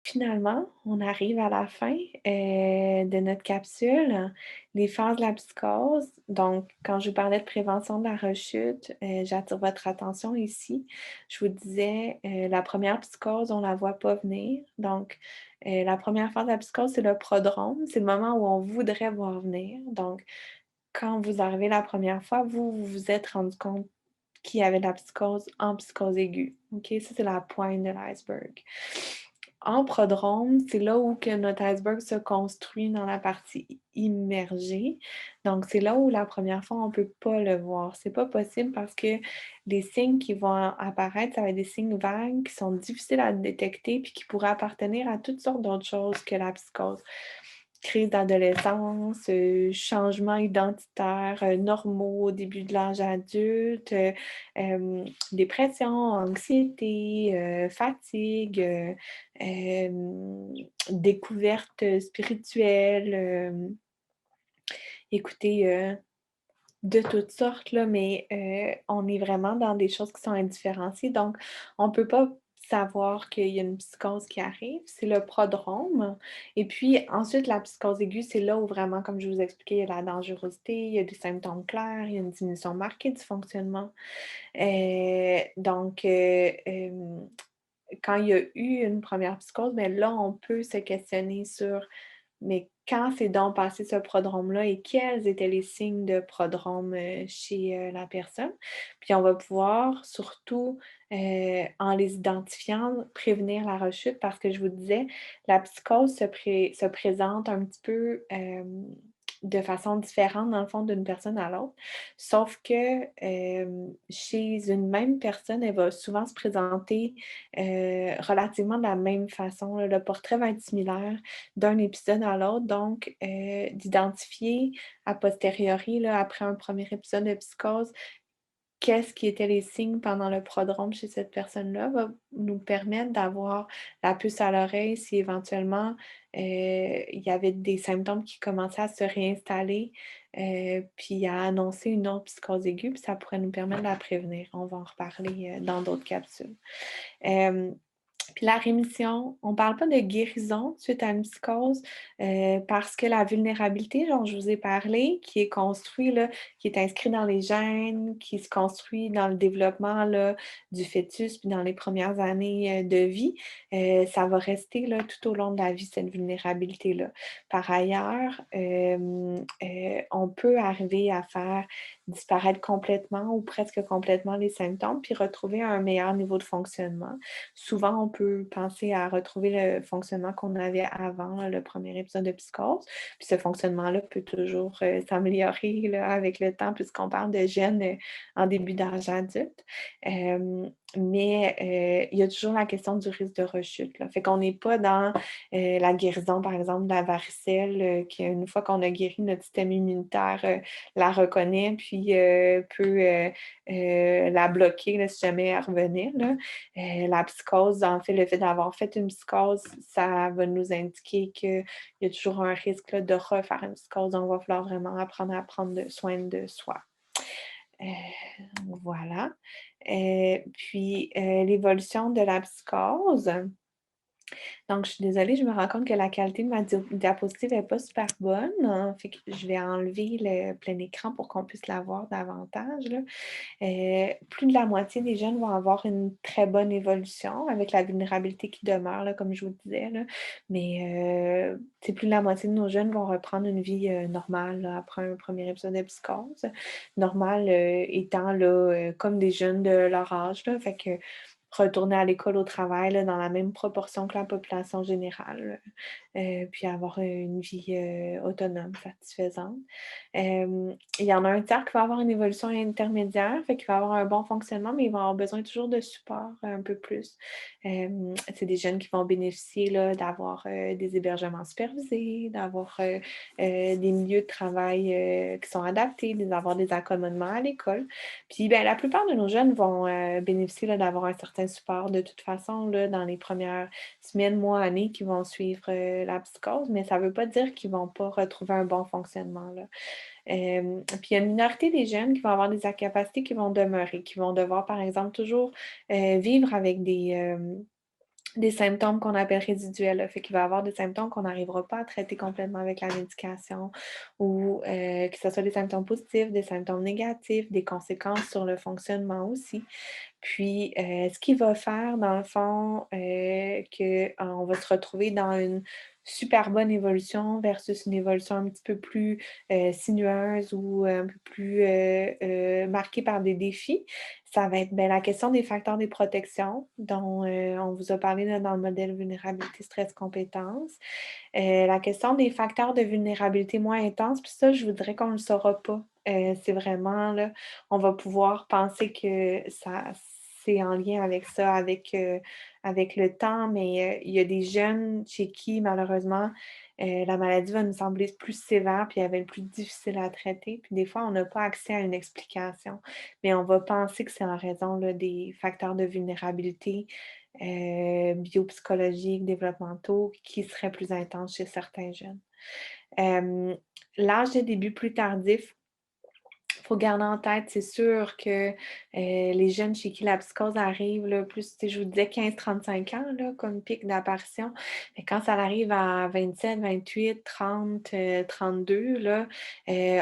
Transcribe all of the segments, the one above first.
Finalement, on arrive à la fin, de notre capsule, les phases de la psychose. Donc, quand je vous parlais de prévention de la rechute, j'attire votre attention ici. Je vous disais, la première psychose, on la voit pas venir. Donc, la première phase de la psychose, c'est le prodrome, c'est le moment où on voudrait voir venir. Donc, quand vous arrivez la première fois, vous vous êtes rendu compte qu'il y avait de la psychose en psychose aiguë. OK? Ça, c'est la pointe de l'iceberg. En prodrome, c'est là où que notre iceberg se construit dans la partie immergée. Donc, c'est là où la première fois, on ne peut pas le voir. C'est pas possible parce que les signes qui vont apparaître, ça va être des signes vagues qui sont difficiles à détecter puis qui pourraient appartenir à toutes sortes d'autres choses que la psychose. Crise d'adolescence, changements identitaires, normaux au début de l'âge adulte, dépression, anxiété, fatigue, découverte spirituelle, écoutez, de toutes sortes là, mais on est vraiment dans des choses qui sont indifférenciées, donc on peut pas savoir qu'il y a une psychose qui arrive, c'est le prodrome et puis ensuite la psychose aiguë, c'est là où vraiment, comme je vous expliquais, il y a la dangerosité, il y a des symptômes clairs, il y a une diminution marquée du fonctionnement. Donc quand il y a eu une première psychose, ben là, on peut se questionner sur mais quand s'est donc passé ce prodrome-là et quels étaient les signes de prodrome, chez, la personne? Puis on va pouvoir surtout, en les identifiant, prévenir la rechute parce que je vous disais, la psychose se présente un petit peu, de façon différente dans le fond d'une personne à l'autre. Sauf que, chez une même personne, elle va souvent se présenter, relativement de la même façon, là. Le portrait va être similaire d'un épisode à l'autre, donc d'identifier a posteriori, là, après un premier épisode de psychose, qu'est-ce qui étaient les signes pendant le prodrome chez cette personne-là va nous permettre d'avoir la puce à l'oreille si éventuellement, il y avait des symptômes qui commençaient à se réinstaller, puis à annoncer une autre psychose aiguë, puis ça pourrait nous permettre de la prévenir. On va en reparler, dans d'autres capsules. Hem Puis la rémission, on parle pas de guérison suite à une psychose, parce que la vulnérabilité dont je vous ai parlé, qui est construit là, qui est inscrit dans les gènes, qui se construit dans le développement là, du fœtus, puis dans les premières années, de vie, ça va rester là, tout au long de la vie, cette vulnérabilité-là. Par ailleurs, on peut arriver à faire disparaître complètement ou presque complètement les symptômes, puis retrouver un meilleur niveau de fonctionnement. Souvent, on peut penser à retrouver le fonctionnement qu'on avait avant le premier épisode de psychose. Puis ce fonctionnement-là peut toujours, s'améliorer là, avec le temps puisqu'on parle de jeunes, en début d'âge adulte. Mais il y a toujours la question du risque de rechute, là. Fait qu'on n'est pas dans, la guérison, par exemple, de la varicelle, qu'une fois qu'on a guéri, notre système immunitaire, la reconnaît puis, peut, la bloquer là, si jamais elle revenait, là. La psychose, en fait, le fait d'avoir fait une psychose, ça va nous indiquer qu'il y a toujours un risque là, de refaire une psychose. Donc, il va falloir vraiment apprendre à prendre soin de soi. Heu, voilà. Puis, l'évolution de la psychose. Donc, je suis désolée, je me rends compte que la qualité de ma diapositive n'est pas super bonne, hein, fait que je vais enlever le plein écran pour qu'on puisse la voir davantage, là. Plus de la moitié des jeunes vont avoir une très bonne évolution avec la vulnérabilité qui demeure, là, comme je vous disais, là. Mais, tu plus de la moitié de nos jeunes vont reprendre une vie, normale, là, après un premier épisode de psychose. Normal, étant, là, comme des jeunes de leur âge, là, fait que retourner à l'école, au travail, là, dans la même proportion que la population générale, puis avoir une vie, autonome, satisfaisante. Il y en a un tiers qui va avoir une évolution intermédiaire, fait qu'il va avoir un bon fonctionnement, mais ils vont avoir besoin toujours de support un peu plus. C'est des jeunes qui vont bénéficier là, d'avoir, des hébergements supervisés, d'avoir, des milieux de travail, qui sont adaptés, d'avoir des accommodements à l'école. Puis, ben, la plupart de nos jeunes vont, bénéficier là, d'avoir un certain support de toute façon là, dans les premières semaines, mois, années qui vont suivre, la psychose, mais ça ne veut pas dire qu'ils ne vont pas retrouver un bon fonctionnement, là. Puis il y a une minorité des jeunes qui vont avoir des incapacités qui vont demeurer, qui vont devoir, par exemple, toujours, vivre avec des symptômes qu'on appelle résiduels, là. Fait qu'il va y avoir des symptômes qu'on n'arrivera pas à traiter complètement avec la médication ou que ce soit des symptômes positifs, des symptômes négatifs, des conséquences sur le fonctionnement aussi. Puis, ce qui va faire dans le fond, qu'on va se retrouver dans une super bonne évolution versus une évolution un petit peu plus, sinueuse ou un peu plus, marquée par des défis. Ça va être, la question des facteurs des protections dont, on vous a parlé là dans le modèle vulnérabilité, stress, compétences. La question des facteurs de vulnérabilité moins intenses, puis ça, je vous dirais qu'on ne le saura pas. C'est vraiment là, on va pouvoir penser que ça c'est en lien avec ça, avec le temps, mais il y a des jeunes chez qui malheureusement, la maladie va nous sembler plus sévère, puis elle va être plus difficile à traiter. Puis des fois, on n'a pas accès à une explication, mais on va penser que c'est en raison là, des facteurs de vulnérabilité, biopsychologiques, développementaux qui seraient plus intenses chez certains jeunes. Hem, L'âge de début plus tardif, il faut garder en tête, c'est sûr que, les jeunes chez qui la psychose arrive là, plus, tu sais, je vous disais 15-35 ans là, comme pic d'apparition. Mais quand ça arrive à 27-28-30, 32 là,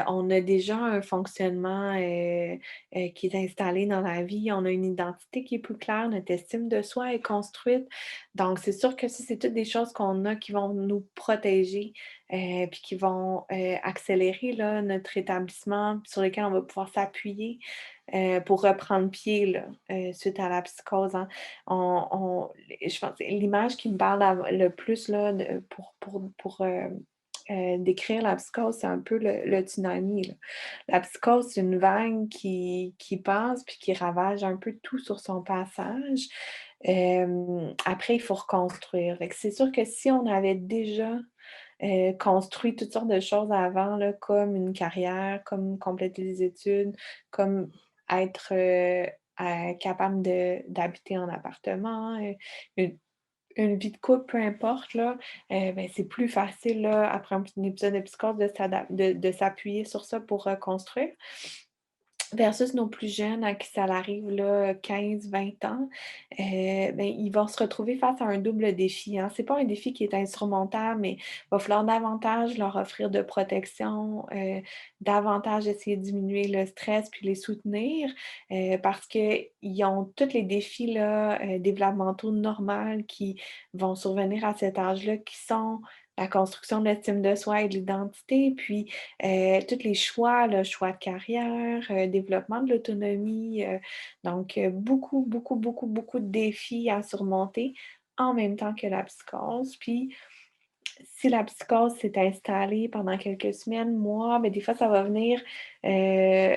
on a déjà un fonctionnement, qui est installé dans la vie. On a une identité qui est plus claire, notre estime de soi est construite. Donc c'est sûr que ça, c'est toutes des choses qu'on a qui vont nous protéger, puis qui vont, accélérer là, notre établissement, puis sur lesquels on va pouvoir s'appuyer, pour reprendre pied là, suite à la psychose, hein. On je pense l'image qui me parle le plus là de pour décrire la psychose, c'est un peu le tsunami, là. La psychose, c'est une vague qui passe puis qui ravage un peu tout sur son passage. Après, il faut reconstruire. Fait que c'est sûr que si on avait déjà construit toutes sortes de choses avant, là, comme une carrière, comme compléter des études, comme être, capable d'habiter en appartement, une une vie de couple, peu importe là, c'est plus facile là, après un épisode de psychose de s'appuyer sur ça pour reconstruire. Versus nos plus jeunes à qui ça arrive là, 15-20 ans, ils vont se retrouver face à un double défi, hein. C'est pas un défi qui est insurmontable, mais il va falloir davantage leur offrir de protection, davantage essayer de diminuer le stress puis les soutenir, parce qu'ils ont tous les défis là, développementaux normaux qui vont survenir à cet âge-là, qui sont la construction de l'estime de soi et de l'identité, puis tous les choix, le choix de carrière, développement de l'autonomie, donc beaucoup, beaucoup, beaucoup, beaucoup de défis à surmonter en même temps que la psychose. Puis si la psychose s'est installée pendant quelques semaines, mois, des fois, ça va venir, heu,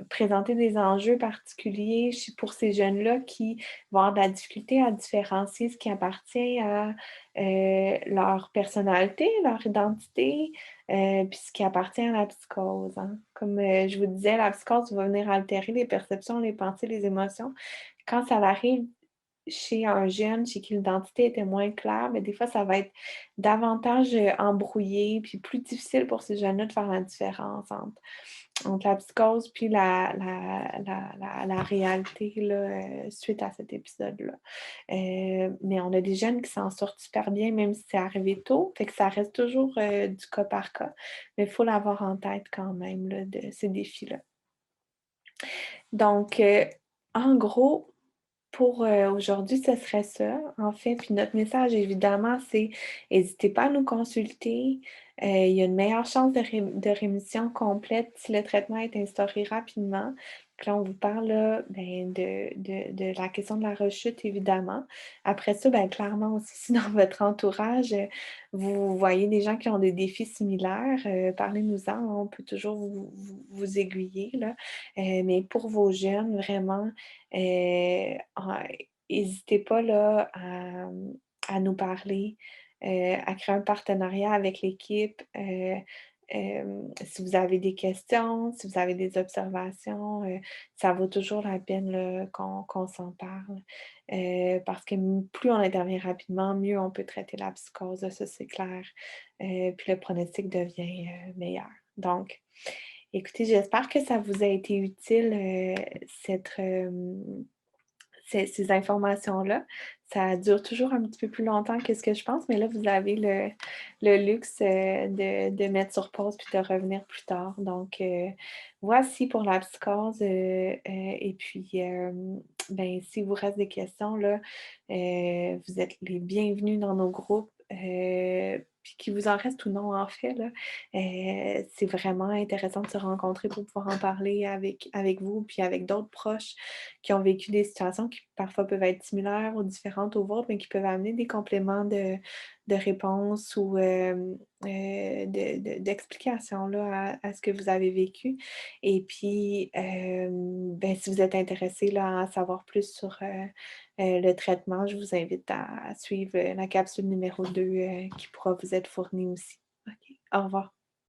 présenter des enjeux particuliers pour ces jeunes-là qui vont avoir de la difficulté à différencier ce qui appartient à, leur personnalité, leur identité, puis ce qui appartient à la psychose, hein. Comme, je vous disais, la psychose va venir altérer les perceptions, les pensées, les émotions. Quand ça arrive chez un jeune, chez qui l'identité était moins claire, mais des fois, ça va être davantage, embrouillé, puis plus difficile pour ces jeunes-là de faire la différence entre la psychose puis la réalité là, suite à cet épisode-là. Mais on a des jeunes qui s'en sortent super bien, même si c'est arrivé tôt, fait que ça reste toujours, du cas par cas, mais il faut l'avoir en tête quand même là, de ces défis-là. Donc, en gros, pour, aujourd'hui, ce serait ça, en fait. Puis notre message, évidemment, c'est n'hésitez pas à nous consulter. Il y a une meilleure chance de rémission complète si le traitement est instauré rapidement. Donc là, on vous parle là, de la question de la rechute, évidemment. Après ça, clairement aussi, si dans votre entourage, vous voyez des gens qui ont des défis similaires, parlez-nous-en, hein, on peut toujours vous aiguiller, là. Mais pour vos jeunes, vraiment, ah, hésitez pas là à nous parler, à créer un partenariat avec l'équipe, si vous avez des questions, si vous avez des observations, ça vaut toujours la peine là qu'on s'en parle, parce que plus on intervient rapidement, mieux on peut traiter la psychose, ça c'est clair, puis le pronostic devient, meilleur. Donc écoutez, j'espère que ça vous a été utile, cette, ces informations-là. Ça dure toujours un petit peu plus longtemps que ce que je pense, mais là, vous avez le luxe, de mettre sur pause puis de revenir plus tard. Donc, voici pour la psychose, et puis, ben, s'il vous reste des questions là, vous êtes les bienvenus dans nos groupes, puis qu'il vous en reste ou non en fait là, c'est vraiment intéressant de se rencontrer pour pouvoir en parler avec vous, puis avec d'autres proches qui ont vécu des situations qui parfois peuvent être similaires ou différentes aux vôtres, mais qui peuvent amener des compléments de réponse ou d'explications là, à ce que vous avez vécu. Et puis, ben, si vous êtes intéressé là, à savoir plus sur le traitement, je vous invite à suivre la capsule numéro 2 qui pourra vous être fournie aussi. OK. Au revoir.